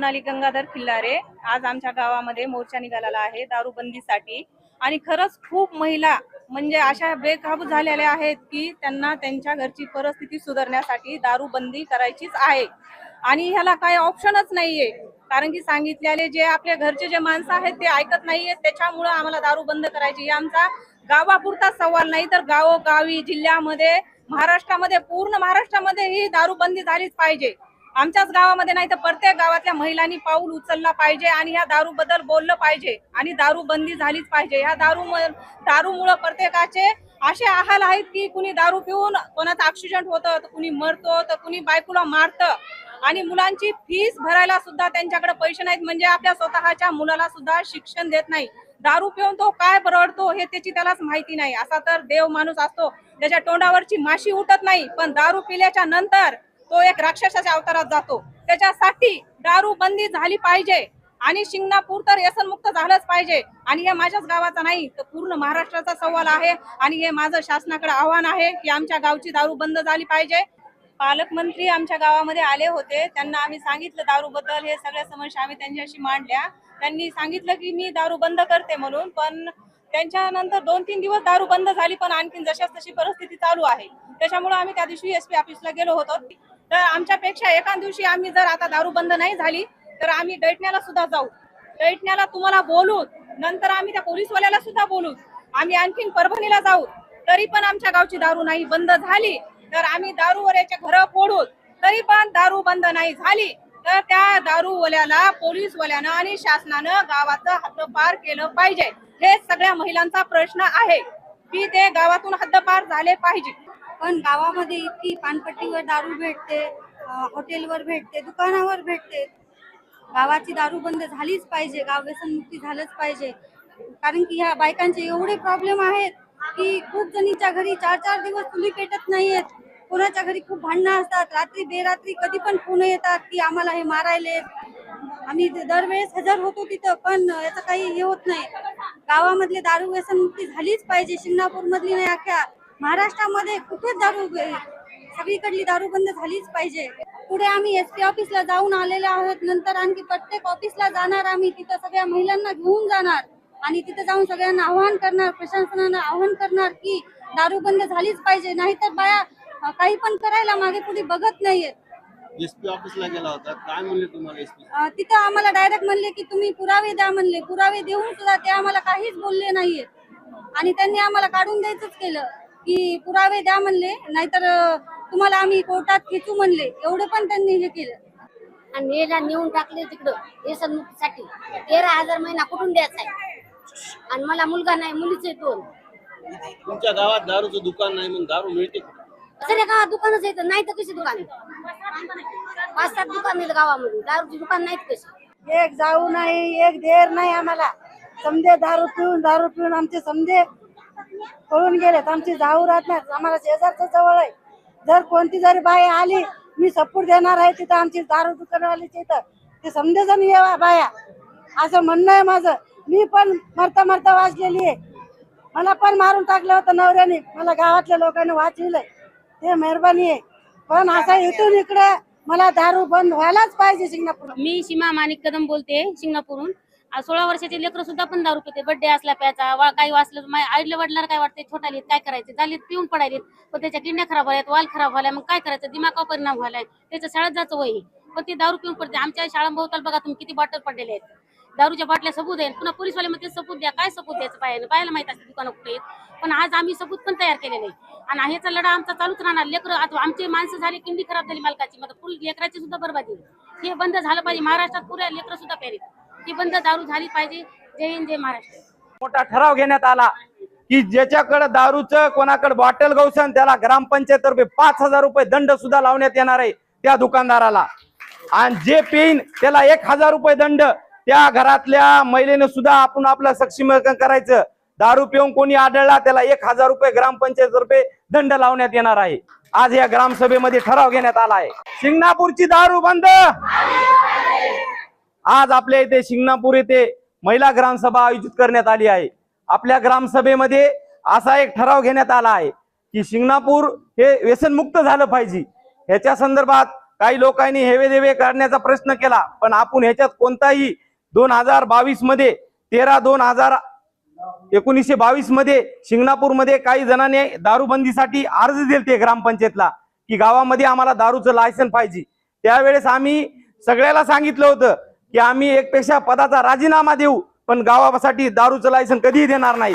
सोनाली गंगाधर खिल्लारे। आज आमच्या गावामध्ये मोर्चा निघालेला आहे दारूबंदीसाठी आणि खरंच खूप महिला म्हणजे अशा बेकाबू झालेल्या आहेत की त्यांना त्यांच्या घरची परिस्थिती सुधारण्यासाठी दारूबंदी करायचीच आहे आणि ह्याला काही ऑप्शनच नाहीये। कारण की सांगितलेले जे आपल्या घरचे जे माणसं आहेत ते ऐकत नाहीयेत, त्याच्यामुळे आम्हाला दारू बंद करायची। ही आमचा गावापुरता सवाल नाही तर गावोगावी जिल्ह्यामध्ये महाराष्ट्रामध्ये पूर्ण महाराष्ट्रामध्ये ही दारूबंदी झालीच पाहिजे। आमच्याच गावामध्ये नाही तर प्रत्येक गावातल्या महिलांनी पाऊल उचलला पाहिजे आणि ह्या दारू बद्दल बोललं पाहिजे आणि दारूबंदी झालीच पाहिजे। ह्या दारूमुळे प्रत्येकाचे असे हाल आहेत की कुणी दारू पिऊन कोणाचा ऍक्सिडेंट होतं, तर कुणी मरतो, तर कुणी बायकोला मारतं आणि मुलांची फीस भरायला सुद्धा त्यांच्याकडे पैसे नाहीत, म्हणजे आपल्या स्वतःच्या मुलाला सुद्धा शिक्षण देत नाही। दारू पिऊन तो काय परवडतो हे त्याची त्यालाच माहिती नाही। असा तर देव माणूस असतो त्याच्या तोंडावरची माशी उठत नाही, पण दारू पिल्याच्या नंतर तो एक राक्षसाच्या अवतारात जातो। त्याच्यासाठी दारू बंदी झाली पाहिजे आणि शिंगणापूर तर व्यसनमुक्त झालंच पाहिजे आणि हे माझ्याच गावाचा नाही तर पूर्ण महाराष्ट्राचा सवाल आहे आणि हे माझं शासनाकडे आव्हान आहे की आमच्या गावची दारू बंद झाली पाहिजे। पालकमंत्री आमच्या गावामध्ये आले होते, त्यांना आम्ही सांगितलं दारू बद्दल हे सगळ्या समस्या आम्ही त्यांच्याशी मांडल्या। त्यांनी सांगितलं की मी दारू बंद करते म्हणून, पण त्यांच्यानंतर 2-3 दिवस दारू बंद झाली, पण आणखीन जशाच तशी परिस्थिती चालू आहे। त्याच्यामुळे आम्ही त्या दिवशी एसपी ऑफिसला गेलो होतो। तर आमच्यापेक्षा एका दिवशी आम्ही जर आता दारू बंद नाही झाली तर आम्ही दैठण्याला सुद्धा जाऊ, दैठण्याला तुम्हाला बोलू, नंतर आम्ही त्या पोलीसवाल्याला सुद्धा बोलू, आम्ही आणखीन परभणीला जाऊ, तरी पण आमच्या गावची दारू नाही बंद झाली तर आम्ही दारूवऱ्याचे घर फोडू, तरी पण दारू बंद नाही झाली तर त्या दारूवाल्याला पोलीसवाल्यानं आणि शासनानं गावाचं हद्दपार केलं पाहिजे। हे सगळ्या महिलांचा प्रश्न आहे की ते गावातून हद्दपार झाले पाहिजे। पण गावामध्ये इतकी पानपट्टीवर दारू भेटते, हॉटेलवर भेटते, दुकानावर भेटते। गावाची दारू बंद झालीच पाहिजे, गाव व्यसनमुक्ती झालंच पाहिजे। कारण की ह्या बायकांचे एवढे प्रॉब्लेम आहेत की खूप जणीच्या घरी 4-4 दिवस चुली पेटत नाहीयेत, कोणाच्या घरी खूप भांडणं असतात, रात्री बेरात्री कधी पण फोन येतात की आम्हाला हे मारायले। आम्ही दरवेळेस हजर होतो तिथं, पण याचं काही हे होत नाही। गावामधले दारू व्यसनमुक्ती झालीच पाहिजे, शिंगणापूर मधली नाही अख्ख्या महाराष्ट्रामध्ये कुठेच दारू सगळीकडली दारू बंद झालीच पाहिजे। पुढे आम्ही एसपी ऑफिसला जाऊन आलेले आहोत, नंतर आणखी प्रत्येक ऑफिसला जाणार, आम्ही तिथं सगळ्या महिलांना घेऊन जाणार आणि तिथं जाऊन सगळ्यांना आवाहन करणार, प्रशासनानं आवाहन करणार की दारू बंद झालीच पाहिजे, नाहीतर बाया काही पण करायला मागे पुढे बघत नाहीयेत। एसपी ऑफिसला गेला होता, काय म्हणले तुम्हाला एसपी? तिथं आम्हाला डायरेक्ट म्हणले की तुम्ही पुरावे द्या म्हणले, पुरावे देऊन सुद्धा ते आम्हाला काहीच बोलले नाहीयेत आणि त्यांनी आम्हाला काढून द्यायचंच केलं की पुरावे द्या म्हणले, नाहीतर तुम्हाला आम्ही कोर्टात खेचू म्हणले, एवढे पण त्यांनी हे केलं आणि याला नेऊन टाकले तिकडं व्यसनमुक्तीसाठी। 13,000 महिना कुठून द्यायचा आहे आणि मला मुलगा नाही, मुलीचे 2। तुमच्या गावात दारूचं दुकान नाही, मग दारू मिळते? सगळ्या गावात दुकानच येतं, नाही तर कशी दुकान? 5-7 दुकान आहेत गावामध्ये, दारूची दुकान नाहीत कशी? एक जाऊ नाही, एक देर नाही आम्हाला। समजे दारू पिऊन आमचे समजे पळून गेलेत, आमची जाऊ राहत नाही। आम्हाला शेजारचं जवळ आहे, जर कोणती जरी बाई आली मी सपोर्ट देणार आहे तिथं आमची दारू दुकानवालीची इथं ते समजे जण येवा बाया, असं म्हणणं आहे माझं। मी पण मरता वाचलेली आहे, मला पण मारून टाकलं होतं नवऱ्याने, मला गावातल्या लोकांनी वाचविलंय, ते मेहरबानी आहे। पण असं इथून इकडे मला दारू बंद व्हायलाच पाहिजे शिंगणापूर। मी सीमा माणिक कदम बोलते शिंगणापूरहून। 16 वर्षाचे लेकरं सुद्धा पण दारू पिते, बर्थडे असला प्याचा, काही वाचलं आईला वडिलांना काय वाटते, छोटाले काय करायचे, झाले पिऊन पडायलेत, पण त्याच्या किडण्या खराब व्हायला, वाल खराब व्हायला, मग काय करायचं, दिमागावर परिणाम व्हायलाय, त्याच्या शाळेत जायचं वय, पण ते दारू पिऊन पडते। आमच्या शाळांभोवताल बघा तुम्ही किती बॉटल पडलेले आहेत, दारूच्या बाटल्या सबूत आहेत, पुन्हा पोलीसवाले मध्ये सबूत द्या, काय सबूत द्यायचं बायाला माहित असते दुकानं कुठे आहेत, पण आज आम्ही सबूत पण तयार केलेले आहे आणि ह्याचा लढा आमचा चालूच राहणार। लेकरं आता आमचे माणसं झाली, किंडी खराब झाली मालकाची, मग पुढे लेकराची सुद्धा बरबादी, हे बंद झालं पाहिजे। महाराष्ट्रात पुऱ्या लेकरं सुद्धा प्यारीत, ही बंद दारू झाली पाहिजे। जय हिंद, जय महाराष्ट्र। मोठा ठराव घेण्यात आला की ज्याच्याकडे दारूचं कोणाकडे बॉटल गौसन त्याला ग्रामपंचायतर्फे 5,000 रुपये दंड सुद्धा लावण्यात येणार आहे त्या दुकानदाराला, आणि जे पेन त्याला 1,000 रुपये दंड। त्या घरातल्या महिलेने सुद्धा आपण आपलं सक्षमीकरण करायचं, दारू पिऊन कोणी आढळला त्याला 1,000 रुपये ग्रामपंचायतर्फे दंड लावण्यात येणार आहे। आज या ग्रामसभेमध्ये ठराव घेण्यात आला आहे, शिंगणापूरची दारू बंद। आज आपल्या इथे शिंगणापूर येथे महिला ग्रामसभा आयोजित करण्यात आली आहे। आपल्या ग्रामसभेमध्ये असा एक ठराव घेण्यात आला आहे की शिंगणापूर हे व्यसनमुक्त झालं पाहिजे। ह्याच्या संदर्भात काही लोकांनी हेवेदेवे करण्याचा प्रश्न केला, पण आपण ह्याच्यात कोणताही 2022 मध्ये 13/1922 मध्ये शिंगणापूरमध्ये काही जणांनी दारूबंदीसाठी अर्ज दिलते ग्रामपंचायतला की गावामध्ये आम्हाला दारूचं लायसन पाहिजे. त्यावेळेस आम्ही सगळ्याला सांगितलं होतं की आम्ही 1 पेक्षा पदाचा राजीनामा देऊ, पण गावासाठी दारूचं लायसन कधीही देणार नाही.